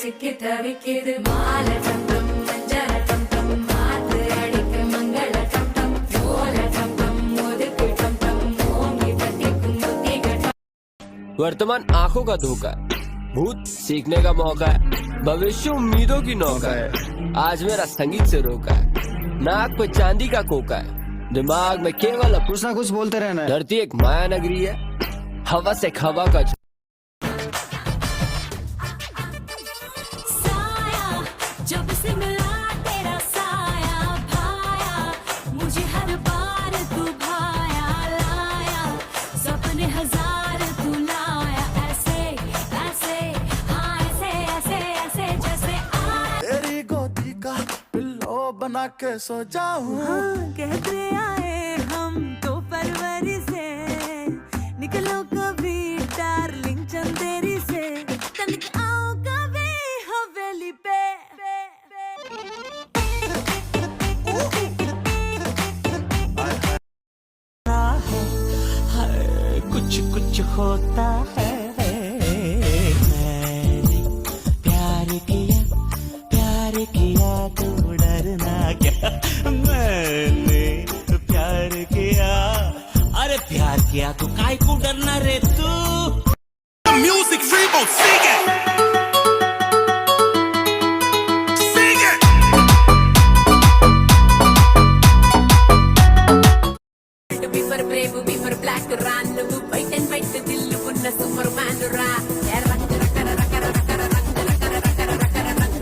சிக்கி தவிக்கிது மால சத்தம் மஞ்சள சத்தம் மாத்து அடிக்க மங்கள சத்தம் ஓல சத்தம் ஒதுக்கு சத்தம் ஓங்கி தட்டிக்கும் புத்தி கட்டம். वर्तमान आंखों का धोखा है, भूत सीखने का मौका है, भविष्य उम्मीदों की नौका है। आज मेरा संगीत से रोका है, नाक पे चांदी का कोका है, दिमाग में केवल कुछ ना कुछ बोलते रहना है। धरती एक माया नगरी है, हवा से हवा का साया जब से मिला तेरा साया भाया मुझे हर बार तू भाया लाया सपने हजार तू लाया ऐसे ऐसे हाँ ऐसे ऐसे ऐसे जैसे तेरी गोदी का पिल्लो बना के सो जाऊं। हाँ, कहते आए हम तो फरवरी से निकलो कभी डार्लिंग चंदेरी से तनिक आओ कभी हवेली पे कुछ कुछ होता है। मैंने प्यार किया तो डरना क्या। मैंने प्यार किया, अरे प्यार किया तो काय को डरना रे तू। म्यूजिक फ्रीबो sing it sing it। Before brave before black run white and white दिल पुन्ना superman रा रंग रकर रकर रकर रंग रकर रकर रकर रंग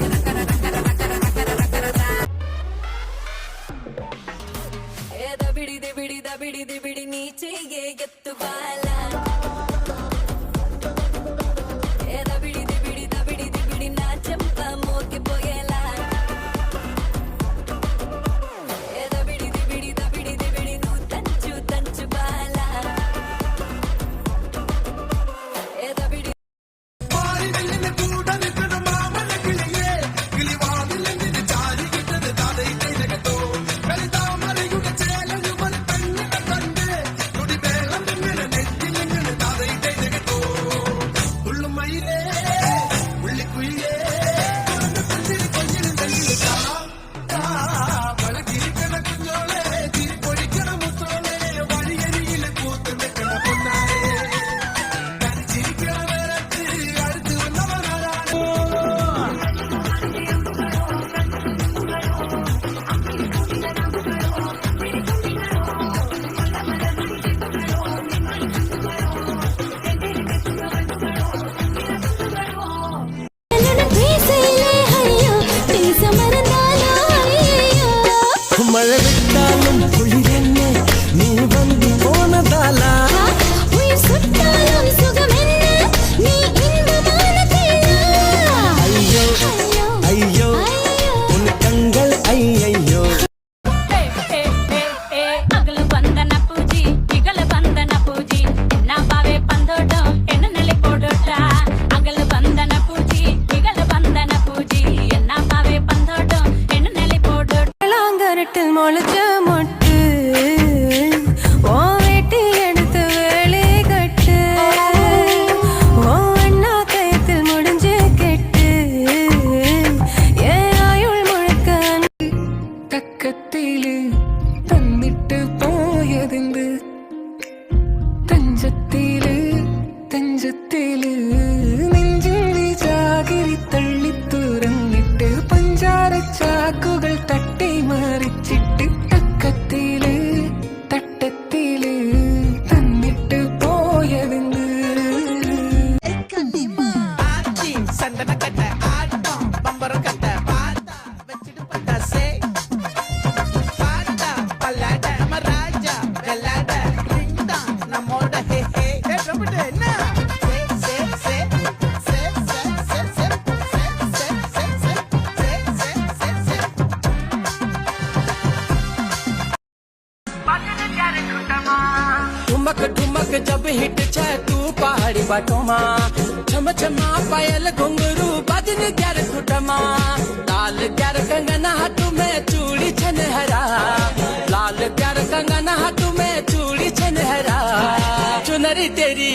रकर रकर रकर ए दबिड़ी नीचे ये गत्तु वाला ए दबिड़ी ना चंपा मोके पोयला ए दबिड़ी नू तंचु वाला ए दबिड़ी மழை விட்டாலும் குளிரென்ன நீ வந்து போனதாலா உயிர் சுட்டாலும் சுகம் என்ன நீ இன்பமான தேனா ஐயோ ஐயோ உன் கண்கள் ஐயோ அகல பந்தன பூஜி இகல பந்தன பூஜி என்ன பாவே பந்தோடம் என்ன நிலை போடுடா அகல பந்தன பூஜி இகல பந்தன பூஜி என்ன பாவே பந்தோடம் என்ன நிலை போடு லாங்கரட்டில் முளைச்ச மொட்டு ஓ வெட்டி எடுத்து வேலை கட்டு ஓ அண்ணா கயத்தில் முடிஞ்சு கெட்டு ஏன் ஆயுள் முழுக்க தக்கத்திலே தந்திட்டு போயதிந்து தஞ்சத்திலே നെഞ്ചിൽ ചാകിരി തള്ളി തുറന്നിട്ട് പഞ്ചാര ചാക്കുകൾ തട്ടി മറിച്ചിട്ട് തക്കത്തില് തട്ടത്തില് തന്നിട്ട് പോയതെന്ന് சந்தன கட்ட ஆட்டம் பம்பரம் கட்ட பாட்டா வச்சிட்டு பட்டாசே பாட்டா பல்லாட நம்ம ராஜா வெள்ளாட ரிங்டா நம்மோட ஹே ஹே ரபட என்ன ठुमक ठुमक जब हिट छे तू पहाड़ी बाटोमा छम छमा पायल घुंगरू बदन ग्यार खुटमा लाल ग्यार कंगना हाथों में चूड़ी छन हरा लाल ग्यार कंगना हाथों में चूड़ी छन हरा चुनरी तेरी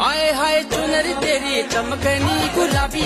आए हाय चुनरी तेरी चमकनी गुलाबी